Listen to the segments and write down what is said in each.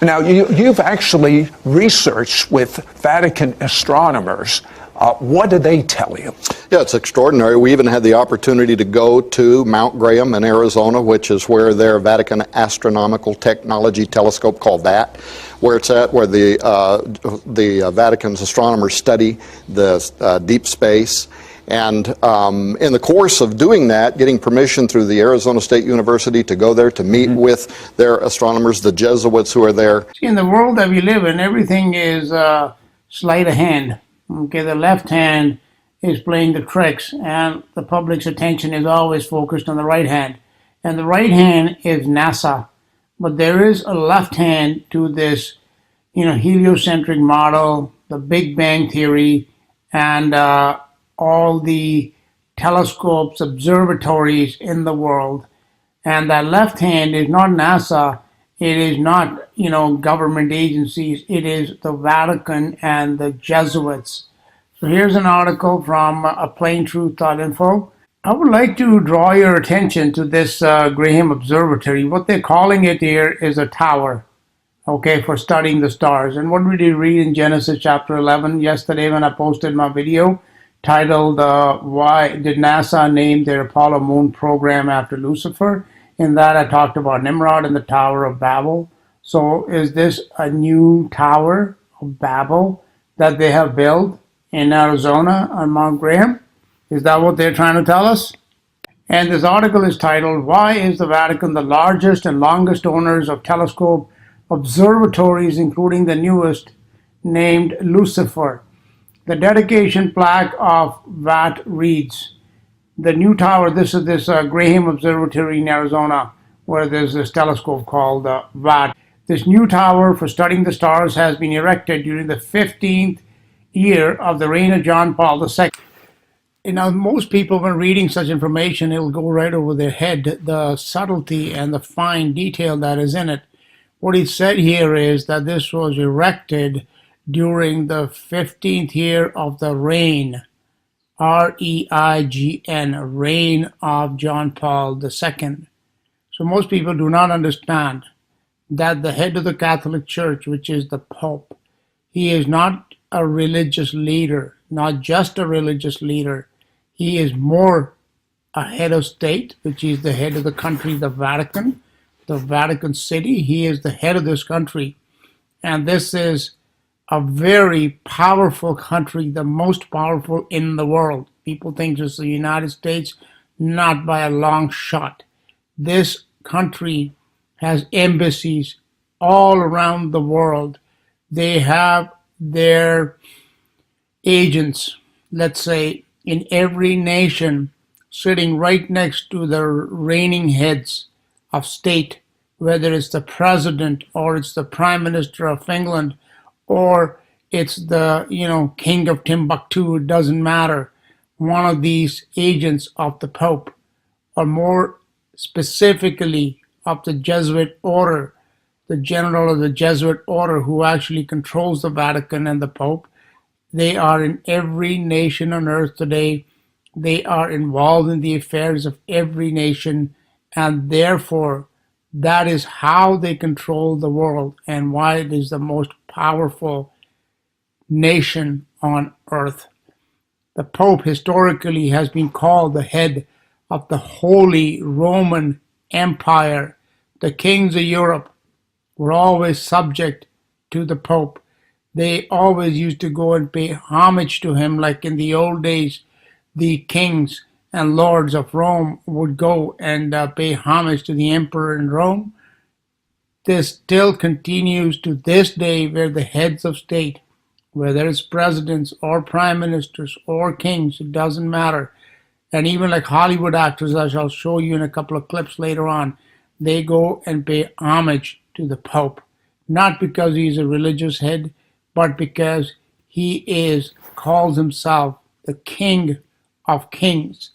Now, you've actually researched with Vatican astronomers. What do they tell you? Yeah, it's extraordinary. We even had the opportunity to go to Mount Graham in Arizona, which is where their Vatican Astronomical Technology Telescope, called that, where it's at, where the Vatican's astronomers study the deep space. And in the course of doing that, getting permission through the Arizona State University to go there to meet with their astronomers, the Jesuits who are there. In the world that we live in, everything is sleight of hand. Okay, the left hand is playing the tricks, and the public's attention is always focused on the right hand. And the right hand is NASA. But there is a left hand to this, heliocentric model, the Big Bang Theory, and all the telescopes, observatories in the world. And that left hand is not NASA, it is not, government agencies, it is the Vatican and the Jesuits. So here's an article from a plaintruth.info. I would like to draw your attention to this Graham Observatory. What they're calling it here is a tower, okay, for studying the stars. And what did we read in Genesis chapter 11 yesterday when I posted my video titled, Why Did NASA Name Their Apollo Moon Program After Lucifer? In that I talked about Nimrod and the Tower of Babel. So is this a new Tower of Babel that they have built in Arizona on Mount Graham? Is that what they're trying to tell us? And this article is titled, Why is the Vatican the largest and longest owners of telescope observatories, including the newest, named Lucifer? The dedication plaque of VAT reads, the new tower, this is this Graham Observatory in Arizona, where there's this telescope called VAT. This new tower for studying the stars has been erected during the 15th year of the reign of John Paul II. Now, most people, when reading such information, it'll go right over their head, the subtlety and the fine detail that is in it. What he said here is that this was erected during the 15th year of the reign, R-E-I-G-N, reign of John Paul II. So most people do not understand that the head of the Catholic Church, which is the Pope, he is not a religious leader, not just a religious leader. He is more a head of state, which is the head of the country, the Vatican City. He is the head of this country. And this is a very powerful country, the most powerful in the world. People think it's the United States, not by a long shot. This country has embassies all around the world. They have their agents, let's say, in every nation, sitting right next to the reigning heads of state, whether it's the president or it's the prime minister of England or it's the king of Timbuktu. It doesn't matter. One of these agents of the Pope, or more specifically of the Jesuit order, the general of the Jesuit order who actually controls the Vatican and the Pope, they are in every nation on earth today. They are involved in the affairs of every nation, and therefore that is how they control the world and why it is the most powerful nation on earth. The Pope historically has been called the head of the Holy Roman Empire. The kings of Europe were always subject to the Pope. They always used to go and pay homage to him, like in the old days, the kings and lords of Rome would go and pay homage to the emperor in Rome. This still continues to this day, where the heads of state, whether it's presidents or prime ministers or kings, it doesn't matter. And even like Hollywood actors, as I'll show you in a couple of clips later on, they go and pay homage to the Pope, not because he's a religious head, but because he calls himself the King of Kings,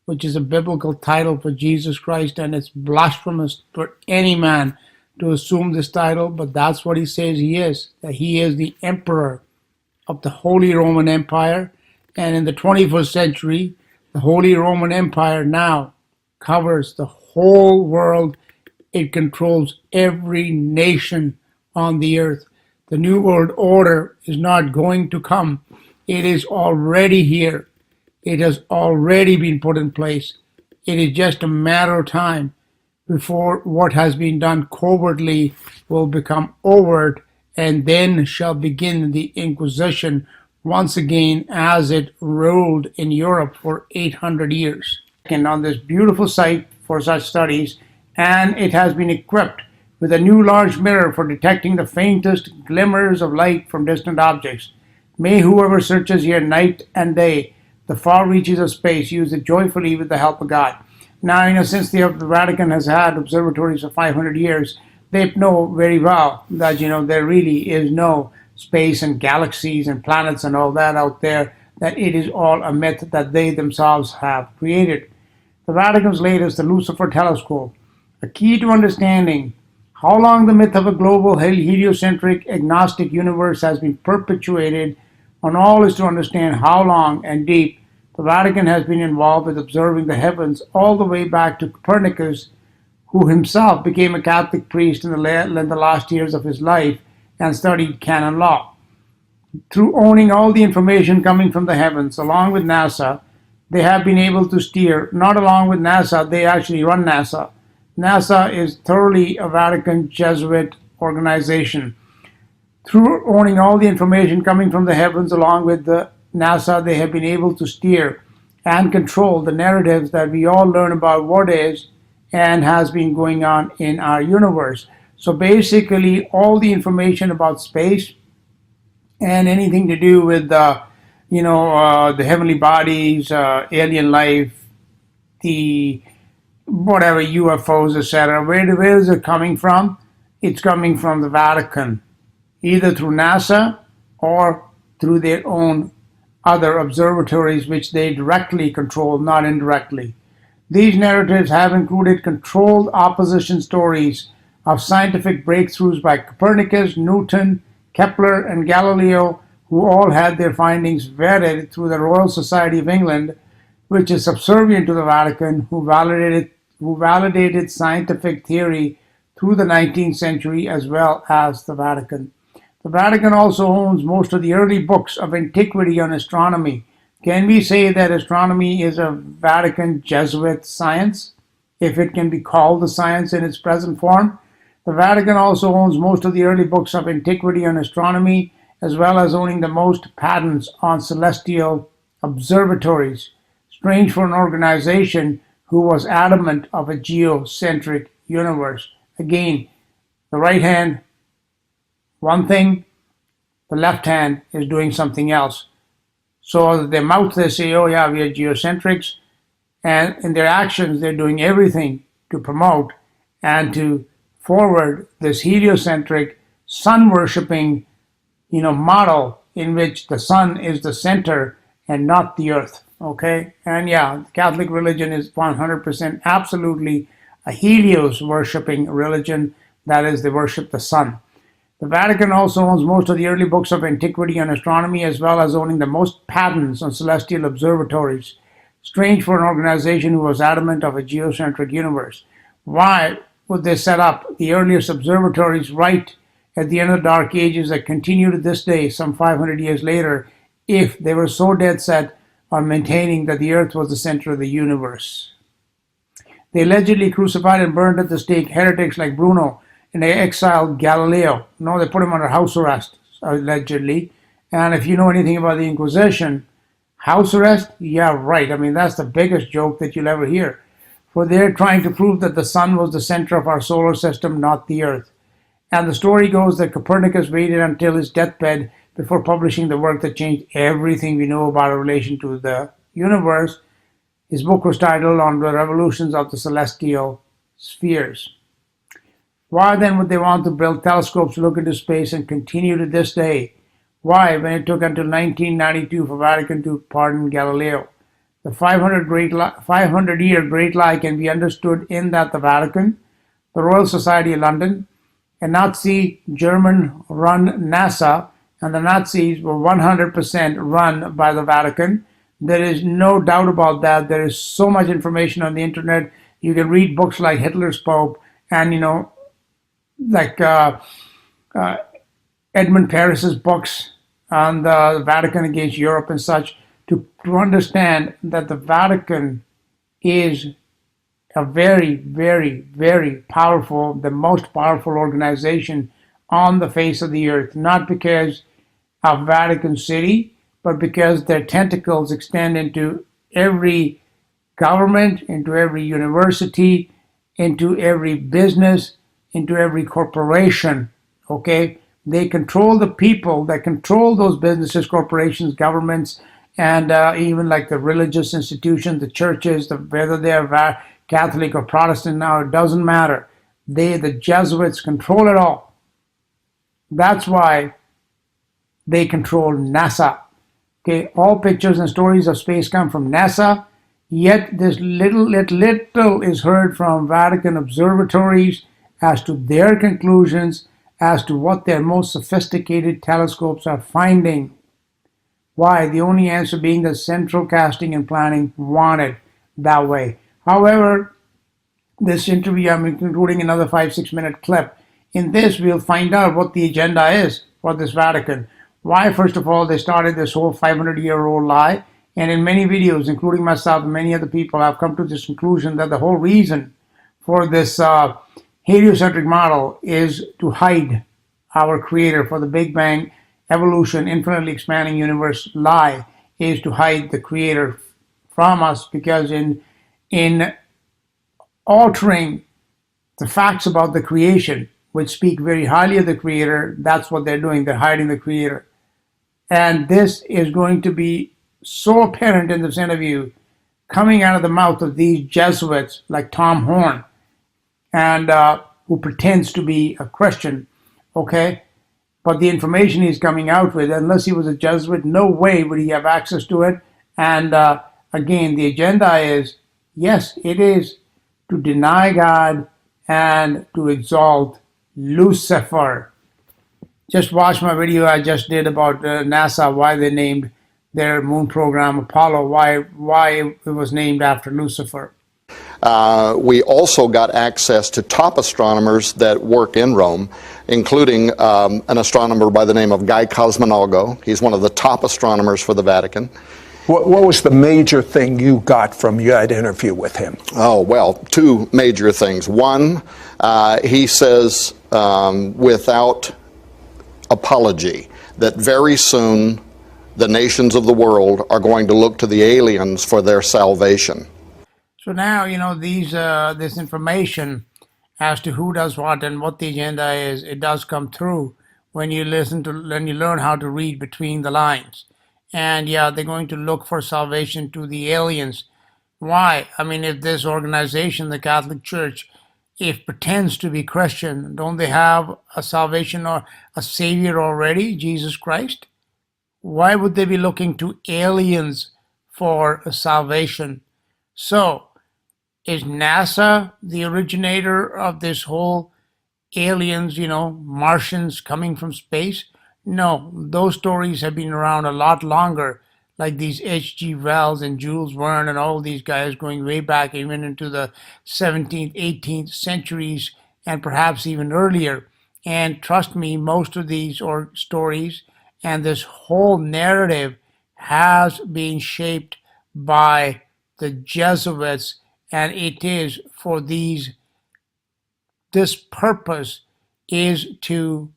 which is a biblical title for Jesus Christ, and it's blasphemous for any man to assume this title, but that's what he says he is, that he is the emperor of the Holy Roman Empire. And in the 21st century, the Holy Roman Empire now covers the whole world. It controls every nation on the earth. The New World Order is not going to come. It is already here. It has already been put in place. It is just a matter of time before what has been done covertly will become overt, and then shall begin the Inquisition once again as it ruled in Europe for 800 years. And on this beautiful site for such studies, and it has been equipped with a new large mirror for detecting the faintest glimmers of light from distant objects. May whoever searches here night and day the far reaches of space use it joyfully with the help of God. Now, since the Vatican has had observatories for 500 years, they know very well that, there really is no space and galaxies and planets and all that out there, that it is all a myth that they themselves have created. The Vatican's latest, the Lucifer telescope, a key to understanding how long the myth of a global heliocentric agnostic universe has been perpetuated on all is to understand how long and deep the Vatican has been involved with observing the heavens all the way back to Copernicus, who himself became a Catholic priest in the last years of his life and studied canon law. Through owning all the information coming from the heavens, along with NASA, they have been able to steer, not along with NASA, they actually run NASA. NASA is thoroughly a Vatican Jesuit organization. Through owning all the information coming from the heavens along with the NASA, they have been able to steer and control the narratives that we all learn about what is and has been going on in our universe. So basically, all the information about space and anything to do with the heavenly bodies, alien life, the whatever UFOs, etc. Where is it coming from? It's coming from the Vatican, either through NASA or through their own other observatories, which they directly control, not indirectly. These narratives have included controlled opposition stories of scientific breakthroughs by Copernicus, Newton, Kepler, and Galileo, who all had their findings vetted through the Royal Society of England, which is subservient to the Vatican, who validated scientific theory through the 19th century as well as the Vatican. The Vatican also owns most of the early books of antiquity on astronomy. Can we say that astronomy is a Vatican Jesuit science, if it can be called a science in its present form? The Vatican also owns most of the early books of antiquity on astronomy, as well as owning the most patents on celestial observatories. Strange for an organization who was adamant of a geocentric universe. Again, the right hand, one thing, the left hand is doing something else. So their mouth, they say, oh yeah, we are geocentrics, and in their actions, they're doing everything to promote and to forward this heliocentric, sun-worshipping, model in which the sun is the center and not the earth. Okay, and yeah, the Catholic religion is 100% absolutely a Helios worshipping religion. That is, they worship the sun. The Vatican also owns most of the early books of antiquity on astronomy, as well as owning the most patents on celestial observatories. Strange for an organization who was adamant of a geocentric universe. Why would they set up the earliest observatories right at the end of the Dark Ages that continue to this day, some 500 years later, if they were so dead set on maintaining that the earth was the center of the universe? They allegedly crucified and burned at the stake heretics like Bruno, and they exiled Galileo. No, they put him under house arrest, allegedly. And if you know anything about the Inquisition, house arrest? Yeah, right. I mean, that's the biggest joke that you'll ever hear. For they're trying to prove that the sun was the center of our solar system, not the earth. And the story goes that Copernicus waited until his deathbed before publishing the work that changed everything we know about our relation to the universe. His book was titled On the Revolutions of the Celestial Spheres. Why then would they want to build telescopes to look into space and continue to this day? Why, when it took until 1992 for Vatican to pardon Galileo? The 500-year great lie can be understood in that the Vatican, the Royal Society of London, a Nazi German-run NASA, and the Nazis were 100% run by the Vatican. There is no doubt about that. There is so much information on the internet. You can read books like Hitler's Pope and, Edmund Paris's books on the Vatican against Europe and such, to understand that the Vatican is a very, very, very powerful, the most powerful organization on the face of the earth, not because of Vatican City, but because their tentacles extend into every government, into every university, into every business, into every corporation. Okay? They control the people that control those businesses, corporations, governments, and even like the religious institutions, the churches, whether they're Catholic or Protestant now, it doesn't matter. The Jesuits, control it all. That's why they control NASA. Okay, all pictures and stories of space come from NASA, yet this little is heard from Vatican observatories as to their conclusions, as to what their most sophisticated telescopes are finding. Why? The only answer being that central casting and planning want it that way. However, this interview, I'm including another 5-6 minute clip. In this, we'll find out what the agenda is for this Vatican. Why, first of all, they started this whole 500-year-old lie. And in many videos, including myself and many other people, have come to this conclusion that the whole reason for this heliocentric model is to hide our Creator. For the Big Bang, evolution, infinitely expanding universe lie is to hide the Creator from us, because in altering the facts about the creation, which speak very highly of the Creator, that's what they're doing. They're hiding the Creator. And this is going to be so apparent in this interview, coming out of the mouth of these Jesuits like Tom Horn, and who pretends to be a Christian, okay? But the information he's coming out with, unless he was a Jesuit, no way would he have access to it. And again, the agenda is, yes, it is to deny God and to exalt Lucifer. Just watch my video I just did about NASA, why they named their moon program Apollo, why it was named after Lucifer. We also got access to top astronomers that work in Rome, including an astronomer by the name of Guy Cosmonago. He's one of the top astronomers for the Vatican. What was the major thing you got from that interview with him? Oh, well, two major things. One, he says without apology that very soon the nations of the world are going to look to the aliens for their salvation. So now, this information as to who does what and what the agenda is, it does come through when you learn how to read between the lines. And yeah, they're going to look for salvation to the aliens. Why? I mean, if this organization, the Catholic Church, if pretends to be Christian, don't they have a salvation or a savior already, Jesus Christ? Why would they be looking to aliens for a salvation? So, is NASA the originator of this whole aliens, Martians coming from space? No, those stories have been around a lot longer, like these H.G. Wells and Jules Verne and all these guys going way back even into the 17th, 18th centuries and perhaps even earlier. And trust me, most of these stories and this whole narrative has been shaped by the Jesuits, and it is for this purpose is to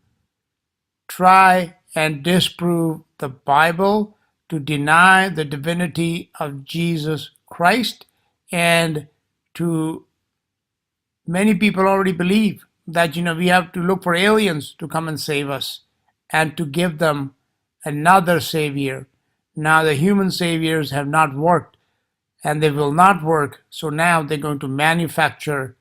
try and disprove the Bible, to deny the divinity of Jesus Christ, and many people already believe that we have to look for aliens to come and save us and to give them another savior. Now the human saviors have not worked and they will not work, so now they're going to manufacture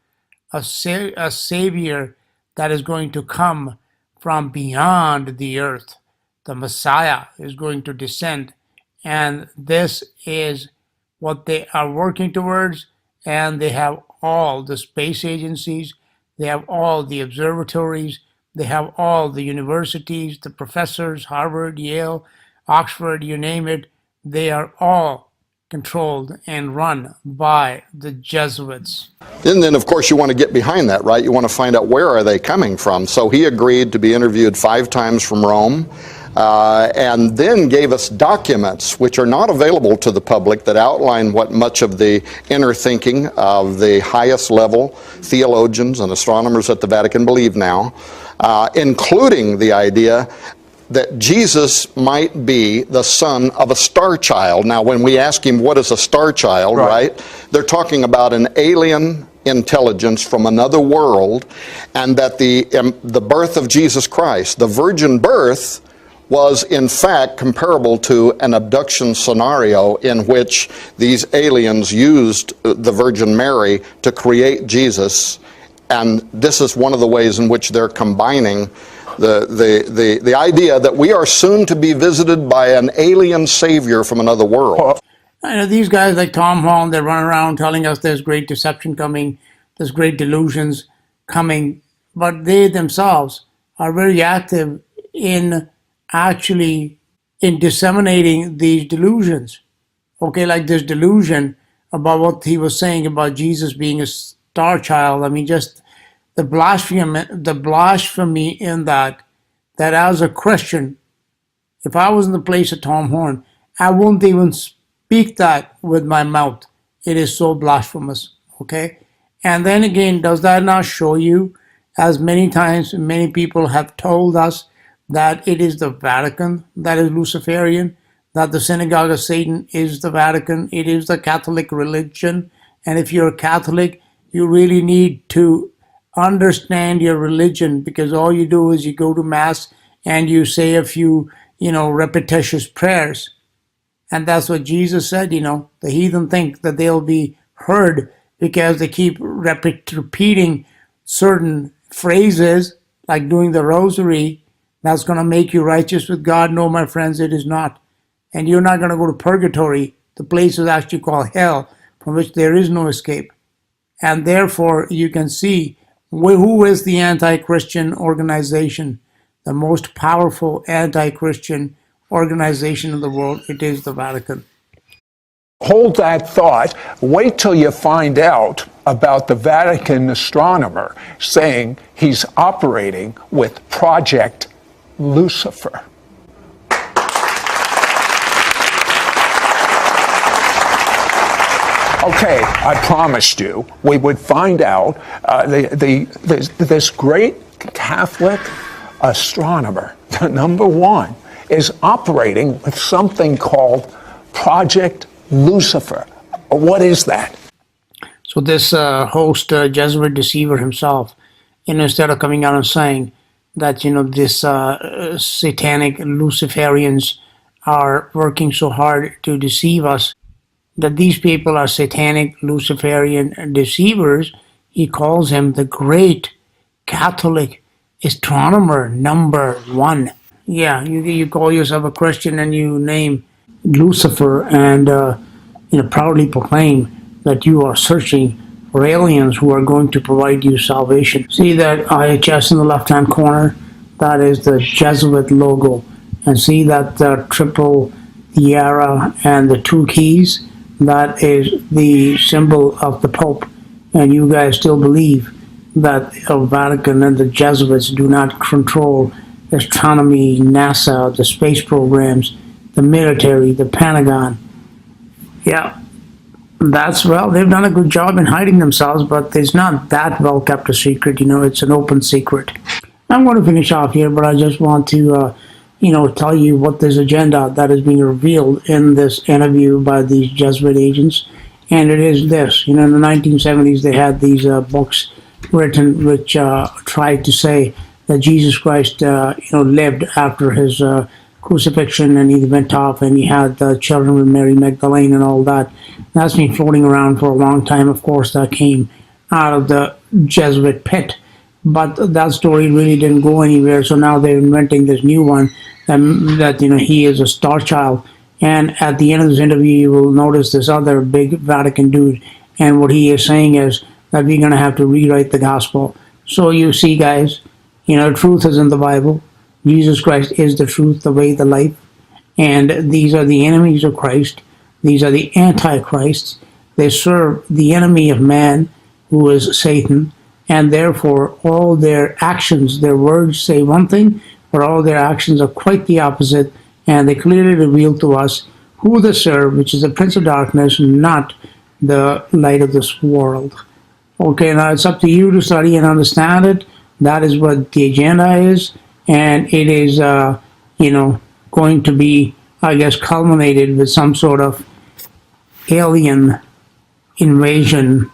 a savior that is going to come from beyond the earth. The Messiah is going to descend, and this is what they are working towards. And they have all the space agencies, they have all the observatories, they have all the universities, the professors, Harvard, Yale, Oxford, you name it. They are all controlled and run by the Jesuits. And then, of course, you want to get behind that, right? You want to find out where are they coming from. So he agreed to be interviewed 5 times from Rome, and then gave us documents which are not available to the public that outline what much of the inner thinking of the highest level theologians and astronomers at the Vatican believe now, including the idea that Jesus might be the son of a star child. Now, when we ask him what is a star child, right, they're talking about an alien intelligence from another world, and that the birth of Jesus Christ, the virgin birth, was in fact comparable to an abduction scenario in which these aliens used the Virgin Mary to create Jesus. And this is one of the ways in which they're combining the idea that we are soon to be visited by an alien savior from another world. I know these guys like Tom Holland, they run around telling us there's great deception coming, there's great delusions coming, but they themselves are very active in actually in disseminating these delusions. Okay, like this delusion about what he was saying about Jesus being a star child. I mean, just the blasphemy in that as a Christian, if I was in the place of Tom Horn, I wouldn't even speak that with my mouth. It is so blasphemous, okay? And then again, does that not show you, as many times many people have told us, that it is the Vatican that is Luciferian, that the synagogue of Satan is the Vatican, it is the Catholic religion, and if you're a Catholic, you really need to understand your religion, because all you do is you go to Mass and you say a few, repetitious prayers. And that's what Jesus said, the heathen think that they'll be heard because they keep repeating certain phrases, like doing the rosary. That's going to make you righteous with God. No, my friends, it is not. And you're not going to go to purgatory. The place is actually called hell, from which there is no escape. And therefore, you can see who is the anti-Christian organization, the most powerful anti-Christian organization in the world. It is the Vatican. Hold that thought. Wait till you find out about the Vatican astronomer saying he's operating with Project Lucifer. Okay, I promised you we would find out this great Catholic astronomer, the number one, is operating with something called Project Lucifer. What is that? So this host, Jesuit deceiver himself, instead of coming out and saying that, this satanic Luciferians are working so hard to deceive us, that these people are satanic Luciferian deceivers, he calls him the great Catholic astronomer number one. Yeah, you call yourself a Christian and you name Lucifer and proudly proclaim that you are searching for aliens who are going to provide you salvation. See that IHS in the left-hand corner? That is the Jesuit logo. And see that triple tiara and the 2 keys? That is the symbol of the Pope. And you guys still believe that the Vatican and the Jesuits do not control astronomy, NASA, the space programs, the military, the Pentagon. Yeah, they've done a good job in hiding themselves, but it's not that well kept a secret, it's an open secret. I'm going to finish off here, but I just want to, tell you what this agenda that is being revealed in this interview by these Jesuit agents. And it is this, in the 1970s, they had these books written which tried to say that Jesus Christ, lived after his crucifixion, and he went off and he had children with Mary Magdalene and all that. That's been floating around for a long time. Of course, that came out of the Jesuit pit, but that story really didn't go anywhere. So now they're inventing this new one that he is a star child. And at the end of this interview, you will notice this other big Vatican dude, and what he is saying is that we're going to have to rewrite the gospel. So you see, guys, truth is in the Bible. Jesus Christ is the truth, the way, the life. And these are the enemies of Christ. These are the antichrists. They serve the enemy of man, who is Satan, and therefore all their actions, their words say one thing, but all their actions are quite the opposite, and they clearly reveal to us who they serve, which is the prince of darkness, not the light of this world. Okay, now it's up to you to study and understand it. That is what the agenda is, and it is, going to be, I guess, culminated with some sort of alien invasion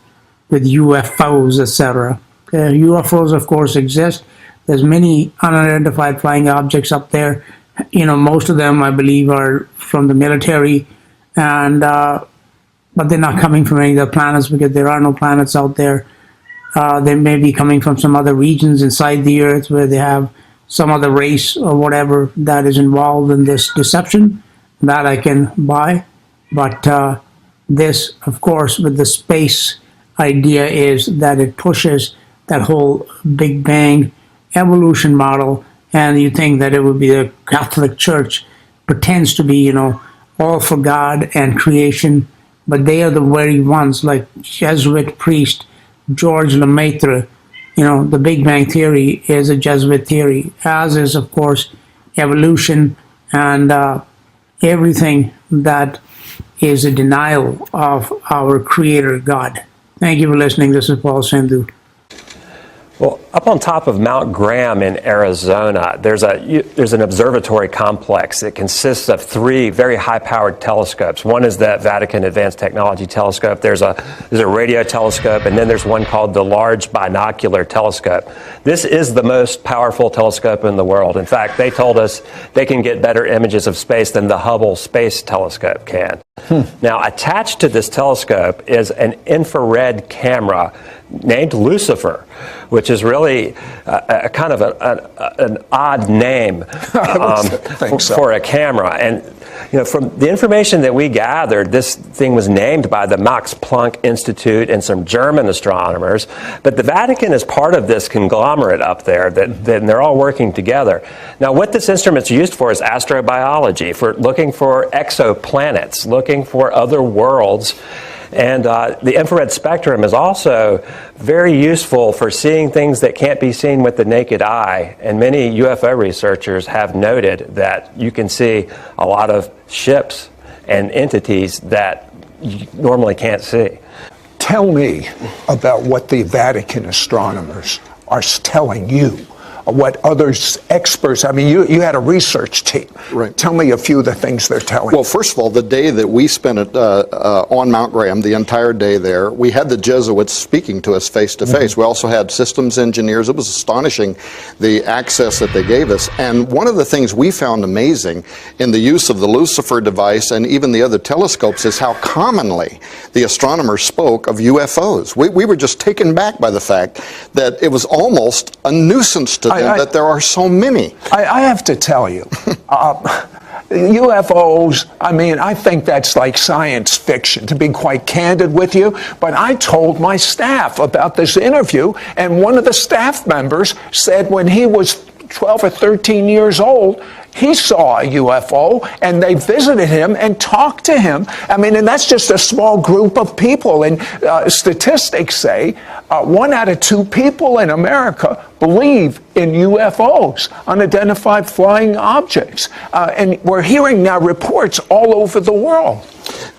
with UFOs, etc. UFOs, of course, exist. There's many unidentified flying objects up there. Most of them, I believe, are from the military, and but they're not coming from any of the planets because there are no planets out there. They may be coming from some other regions inside the Earth where they have some other race or whatever that is involved in this deception. That I can buy. But this, of course, with the space idea is that it pushes that whole Big Bang evolution model, and you think that it would be the Catholic Church pretends to be, all for God and creation, but they are the very ones, like Jesuit priest George Lemaitre. The Big Bang Theory is a Jesuit theory, as is, of course, evolution and everything that is a denial of our Creator God. Thank you for listening. This is Paul Sandhu. Well, up on top of Mount Graham in Arizona, there's an observatory complex that consists of 3 very high-powered telescopes. One is the Vatican Advanced Technology Telescope. There's a radio telescope, and then there's one called the Large Binocular Telescope. This is the most powerful telescope in the world. In fact, they told us they can get better images of space than the Hubble Space Telescope can. Now, attached to this telescope is an infrared camera named Lucifer, which is really a kind of an odd name for a camera. And from the information that we gathered, this thing was named by the Max Planck Institute and some German astronomers. But the Vatican is part of this conglomerate up there, that they're all working together. Now, what this instrument's used for is astrobiology, for looking for exoplanets, looking for other worlds. And the infrared spectrum is also very useful for seeing things that can't be seen with the naked eye. And many UFO researchers have noted that you can see a lot of ships and entities that you normally can't see. Tell me about what the Vatican astronomers are telling you. What others, experts, I mean, you had a research team. Right. Tell me a few of the things they're telling. Well, first of all, the day that we spent on Mount Graham, the entire day there, we had the Jesuits speaking to us face to face. We also had systems engineers. It was astonishing, the access that they gave us. And one of the things we found amazing in the use of the Lucifer device and even the other telescopes is how commonly the astronomers spoke of UFOs. We were just taken back by the fact that it was almost a nuisance to them that there are so many. I have to tell you, UFOs, I mean, I think that's like science fiction, to be quite candid with you. But I told my staff about this interview, and one of the staff members said when he was 12 or 13 years old, he saw a UFO, and they visited him and talked to him. I mean, and that's just a small group of people. And statistics say 1 out of 2 people in America believe in UFOs, unidentified flying objects. And we're hearing now reports all over the world.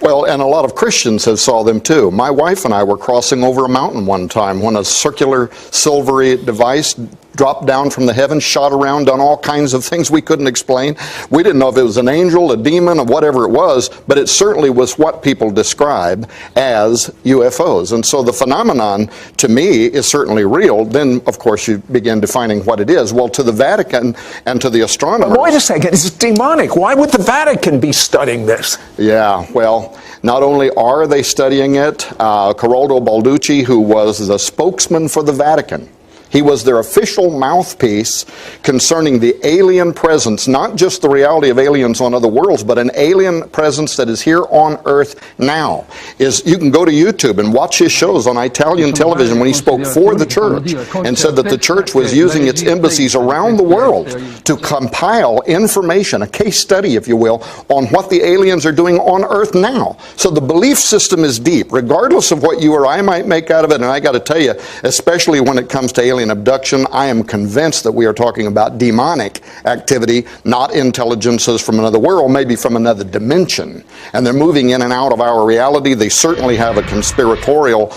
Well, and a lot of Christians have saw them too. My wife and I were crossing over a mountain one time when a circular silvery device dropped down from the heavens, shot around, done all kinds of things we couldn't explain. We didn't know if it was an angel, a demon, or whatever it was, but it certainly was what people describe as UFOs. And so the phenomenon, to me, is certainly real. Then, of course, you begin defining what it is. Well, to the Vatican and to the astronomers... But wait a second, it's demonic. Why would the Vatican be studying this? Yeah, well, not only are they studying it, Corrado Balducci, who was the spokesman for the Vatican, He was their official mouthpiece concerning the alien presence, not just the reality of aliens on other worlds, but an alien presence that is here on Earth now. You can go to YouTube and watch his shows on Italian television when he spoke for the church and said that the church was using its embassies around the world to compile information, a case study, if you will, on what the aliens are doing on Earth now. So the belief system is deep, regardless of what you or I might make out of it. And I got to tell you, especially when it comes to alien abduction, I am convinced that we are talking about demonic activity, not intelligences from another world, maybe from another dimension. And they're moving in and out of our reality. They certainly have a conspiratorial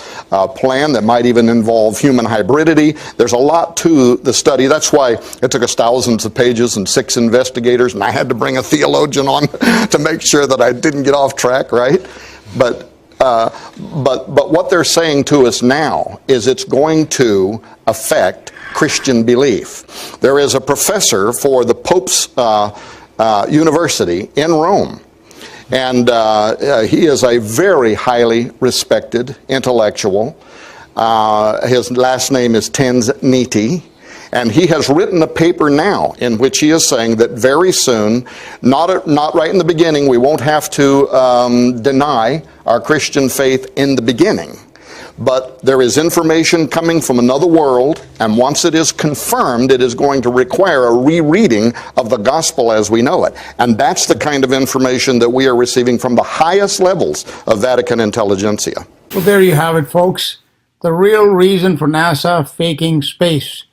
plan that might even involve human hybridity. There's a lot to the study. That's why it took us thousands of pages and 6 investigators, and I had to bring a theologian on to make sure that I didn't get off track, right? But what they're saying to us now is it's going to affect Christian belief. There is a professor for the Pope's University in Rome, and he is a very highly respected intellectual. His last name is Tanzaniti. And he has written a paper now in which he is saying that very soon, not right in the beginning, we won't have to deny our Christian faith in the beginning. But there is information coming from another world, and once it is confirmed, it is going to require a rereading of the gospel as we know it. And that's the kind of information that we are receiving from the highest levels of Vatican intelligentsia. Well, there you have it, folks. The real reason for NASA faking space.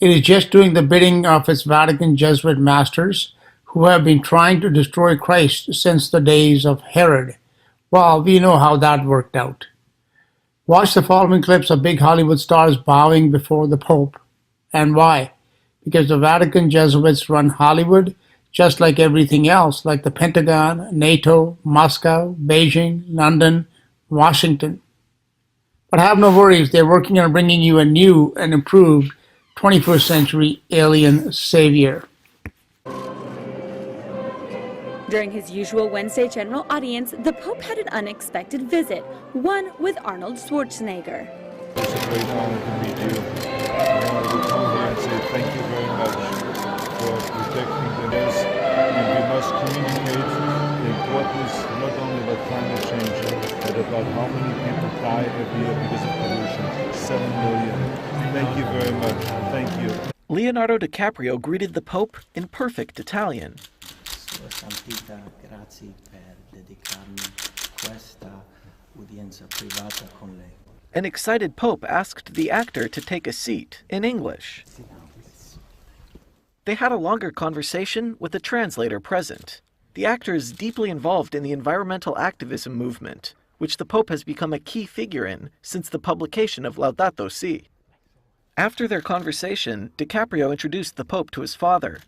It is just doing the bidding of its Vatican Jesuit masters who have been trying to destroy Christ since the days of Herod. Well, we know how that worked out. Watch the following clips of big Hollywood stars bowing before the Pope. And why? Because the Vatican Jesuits run Hollywood just like everything else, like the Pentagon, NATO, Moscow, Beijing, London, Washington. But have no worries, they're working on bringing you a new and improved 21st century alien savior. During his usual Wednesday general audience, the Pope had an unexpected visit, one with Arnold Schwarzenegger. It's a great honor to meet you. I wanted to come here and say thank you very much for protecting us. And we must communicate the importance not only about climate change, but about how many people die every year because of pollution. 7 million. Thank you very much. Thank you. Leonardo DiCaprio greeted the Pope in perfect Italian. An excited Pope asked the actor to take a seat in English. They had a longer conversation with a translator present. The actor is deeply involved in the environmental activism movement, which the Pope has become a key figure in since the publication of Laudato Si. After their conversation, DiCaprio introduced the Pope to his father.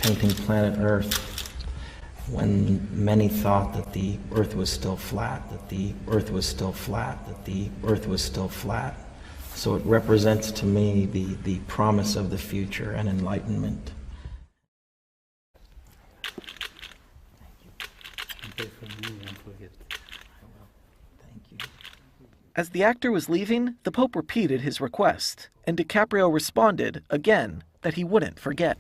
Painting planet Earth, when many thought that the Earth was still flat, that the Earth was still flat, that the Earth was still flat. So it represents to me the promise of the future and enlightenment. As the actor was leaving, the Pope repeated his request, and DiCaprio responded, again, that he wouldn't forget.